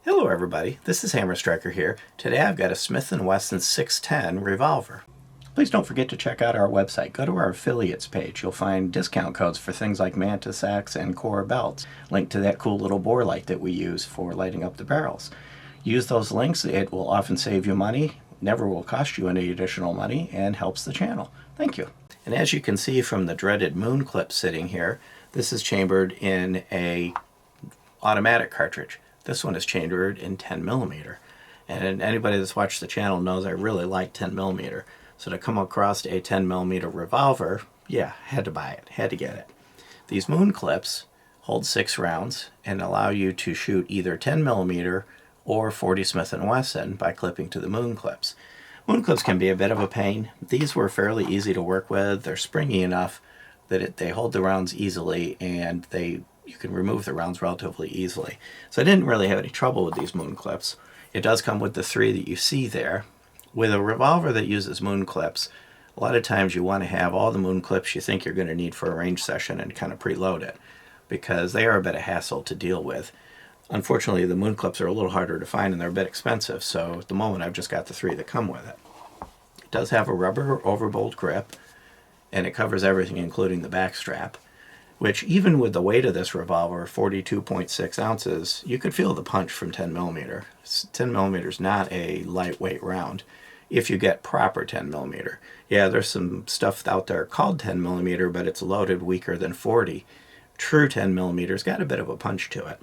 Hello everybody, this is Hammer Striker here. Today I've got a Smith & Wesson 610 revolver. Please don't forget to check out our website. Go to our affiliates page. You'll find discount codes for things like Mantis Axe and Core belts, linked to that cool little bore light that we use for lighting up the barrels. Use those links. It will often save you money, never will cost you any additional money, and helps the channel. Thank you. And as you can see from the dreaded moon clip sitting here, this is chambered in a automatic cartridge. This one is chambered in 10mm. And anybody that's watched the channel knows I really like 10mm. So to come across a 10mm revolver, yeah, had to buy it, had to get it. These moon clips hold 6 rounds and allow you to shoot either 10mm or 40 Smith & Wesson by clipping to the moon clips. Moon clips can be a bit of a pain. These were fairly easy to work with. They're springy enough that they hold the rounds easily, and you can remove the rounds relatively easily. So I didn't really have any trouble with these moon clips. It does come with the 3 that you see there. With a revolver that uses moon clips, a lot of times you want to have all the moon clips you think you're going to need for a range session and kind of preload it, because they are a bit of hassle to deal with. Unfortunately, the moon clips are a little harder to find and they're a bit expensive, so at the moment I've just got the 3 that come with it. It does have a rubber overbolt grip, and it covers everything including the back strap, which even with the weight of this revolver, 42.6 ounces, you could feel the punch from 10mm. 10mm is not a lightweight round if you get proper 10mm. Yeah, there's some stuff out there called 10mm, but it's loaded weaker than 40. True 10mm's got a bit of a punch to it.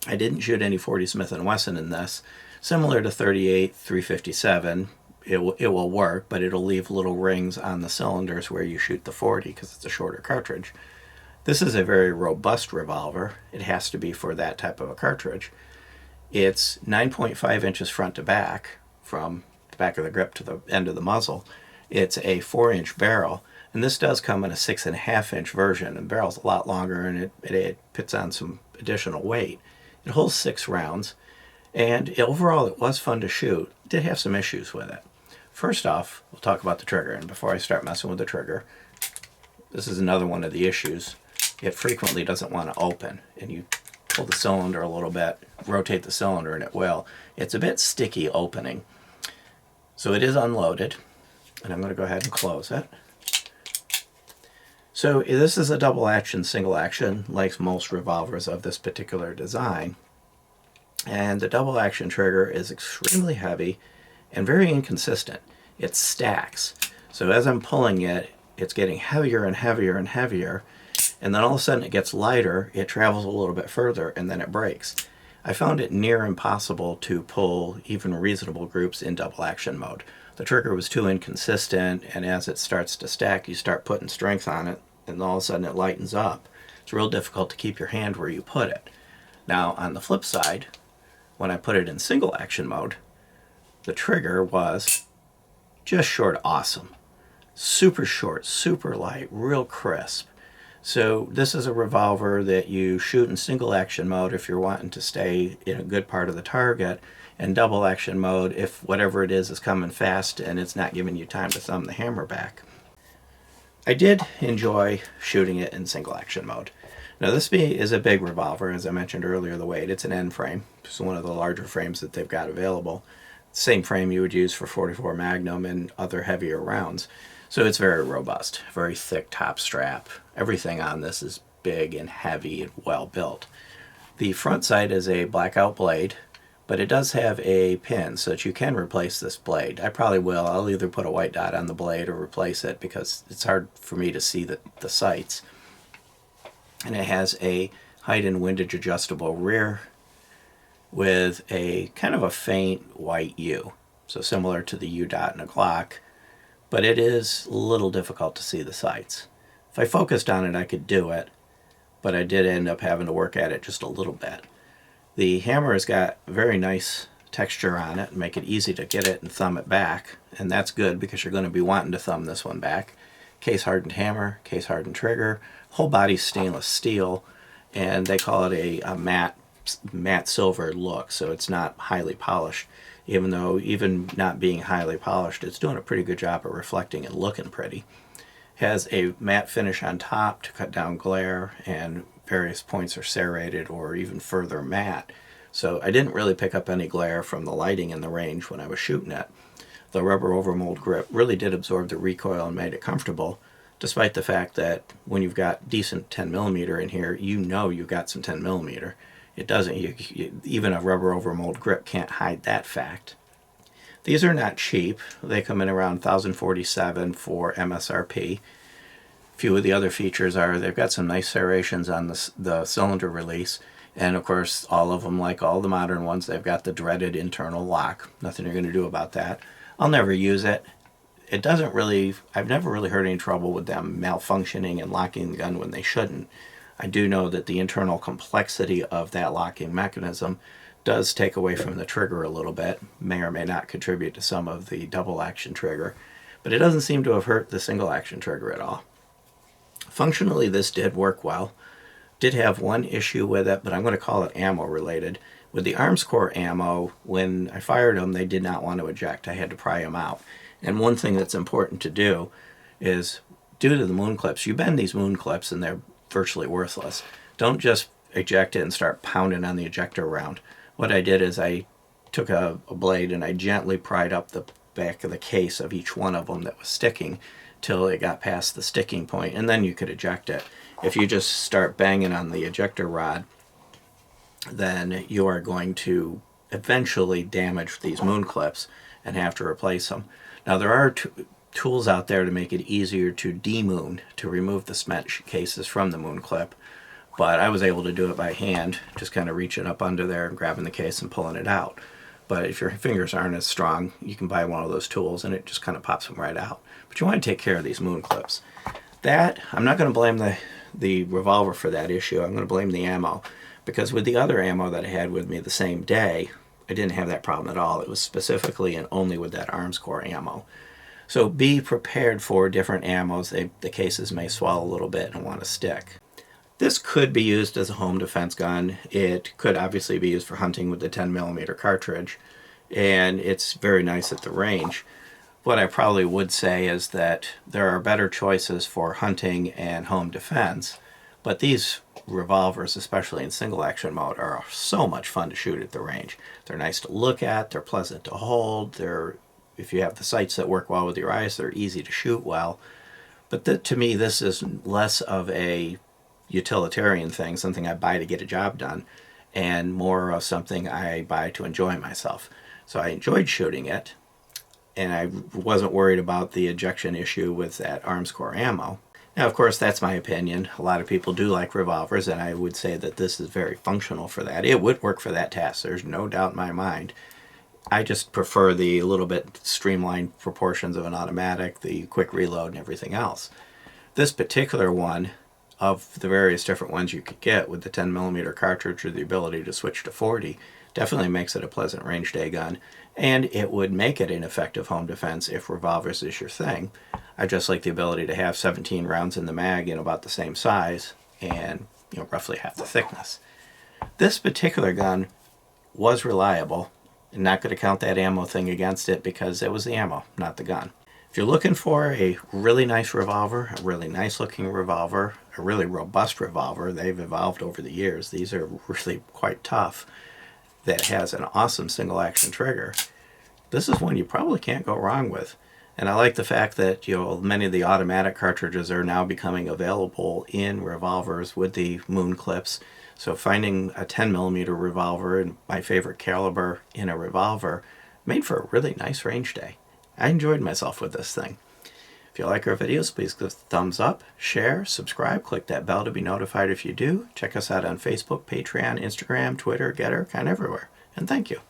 I didn't shoot any 40 Smith & Wesson in this. Similar to 38, 357, it will work, but it'll leave little rings on the cylinders where you shoot the 40 because it's a shorter cartridge. This is a very robust revolver. It has to be for that type of a cartridge. It's 9.5 inches front to back, from the back of the grip to the end of the muzzle. It's a 4-inch barrel, and this does come in a 6.5-inch version. The barrel's a lot longer, and it puts on some additional weight. It holds 6 rounds, and overall it was fun to shoot. It did have some issues with it. First off, we'll talk about the trigger, and before I start messing with the trigger, this is another one of the issues. It frequently doesn't want to open, and you pull the cylinder a little bit, rotate the cylinder, and it will. It's a bit sticky opening. So it is unloaded, and I'm going to go ahead and close it. So this is a double action, single action, like most revolvers of this particular design. And the double action trigger is extremely heavy and very inconsistent. It stacks. So as I'm pulling it, it's getting heavier and heavier and heavier. And then all of a sudden it gets lighter, it travels a little bit further, and then it breaks. I found it near impossible to pull even reasonable groups in double action mode. The trigger was too inconsistent, and as it starts to stack, you start putting strength on it, and all of a sudden it lightens up. It's real difficult to keep your hand where you put it. Now, on the flip side, when I put it in single action mode, the trigger was just short awesome. Super short, super light, real crisp. So this is a revolver that you shoot in single action mode if you're wanting to stay in a good part of the target, and double action mode if whatever it is coming fast and it's not giving you time to thumb the hammer back. I did enjoy shooting it in single action mode. Now this is a big revolver, as I mentioned earlier, the weight. It's an end frame. It's one of the larger frames that they've got available. Same frame you would use for 44 Magnum and other heavier rounds. So it's very robust, very thick top strap. Everything on this is big and heavy and well built. The front sight is a blackout blade, but it does have a pin so that you can replace this blade. I probably will. I'll either put a white dot on the blade or replace it because it's hard for me to see the sights. And it has a height and windage adjustable rear with a kind of a faint white U. So similar to the U dot in a Glock. But it is a little difficult to see the sights. If I focused on it, I could do it, but I did end up having to work at it just a little bit. The hammer has got very nice texture on it and make it easy to get it and thumb it back, and that's good because you're going to be wanting to thumb this one back. Case hardened hammer, case hardened trigger, whole body's stainless steel, and they call it a matte silver look, so it's not highly polished. Even though, even not being highly polished, it's doing a pretty good job of reflecting and looking pretty. Has a matte finish on top to cut down glare, and various points are serrated or even further matte. So I didn't really pick up any glare from the lighting in the range when I was shooting it. The rubber overmold grip really did absorb the recoil and made it comfortable, despite the fact that when you've got decent 10mm in here, you know you've got some 10mm. It doesn't, even a rubber overmold grip can't hide that fact. These are not cheap. They come in around $1,047 for MSRP. A few of the other features are they've got some nice serrations on the cylinder release, and of course all of them, like all the modern ones, they've got the dreaded internal lock. Nothing you're going to do about that. I'll never use it. It doesn't really, I've never really heard any trouble with them malfunctioning and locking the gun when they shouldn't. I do know that the internal complexity of that locking mechanism does take away from the trigger a little bit, may or may not contribute to some of the double action trigger, but it doesn't seem to have hurt the single action trigger at all. Functionally, this did work well. Did have one issue with it, but I'm going to call it ammo related. With the Armscore ammo, when I fired them, they did not want to eject. I had to pry them out. And one thing that's important to do is, due to the moon clips, you bend these moon clips and they're virtually worthless. Don't just eject it and start pounding on the ejector round. What I did is I took a blade and I gently pried up the back of the case of each one of them that was sticking till it got past the sticking point, and then you could eject it. If you just start banging on the ejector rod, then you are going to eventually damage these moon clips and have to replace them. Now there are tools out there to make it easier to demoon, to remove the cement cases from the moon clip, but I was able to do it by hand, just kind of reaching up under there and grabbing the case and pulling it out. But if your fingers aren't as strong, you can buy one of those tools and it just kind of pops them right out. But you want to take care of these moon clips. That, I'm not going to blame the revolver for that issue. I'm going to blame the ammo, because with the other ammo that I had with me the same day, I didn't have that problem at all. It was specifically and only with that Armscore ammo. So be prepared for different ammos. The cases may swell a little bit and want to stick. This could be used as a home defense gun. It could obviously be used for hunting with the 10mm cartridge, and it's very nice at the range. What I probably would say is that there are better choices for hunting and home defense, but these revolvers, especially in single action mode, are so much fun to shoot at the range. They're nice to look at, they're pleasant to hold, if you have the sights that work well with your eyes, they're easy to shoot well. But to me, this is less of a utilitarian thing, something I buy to get a job done, and more of something I buy to enjoy myself. So I enjoyed shooting it, and I wasn't worried about the ejection issue with that Armscore ammo. Now, of course, that's my opinion. A lot of people do like revolvers, and I would say that this is very functional for that. It would work for that task, there's no doubt in my mind. I just prefer the little bit streamlined proportions of an automatic, the quick reload and everything else. This particular one, of the various different ones you could get with the 10mm cartridge or the ability to switch to 40, definitely makes it a pleasant range day gun, and it would make it an effective home defense if revolvers is your thing. I just like the ability to have 17 rounds in the mag in about the same size and roughly half the thickness. This particular gun was reliable. I'm not going to count that ammo thing against it because it was the ammo, not the gun. If you're looking for a really nice revolver, a really nice looking revolver, a really robust revolver, they've evolved over the years, these are really quite tough, that has an awesome single action trigger, this is one you probably can't go wrong with. And I like the fact that many of the automatic cartridges are now becoming available in revolvers with the moon clips. So finding a 10mm revolver, and my favorite caliber, in a revolver made for a really nice range day. I enjoyed myself with this thing. If you like our videos, please give us a thumbs up, share, subscribe, click that bell to be notified if you do. Check us out on Facebook, Patreon, Instagram, Twitter, Getter, kind of everywhere. And thank you.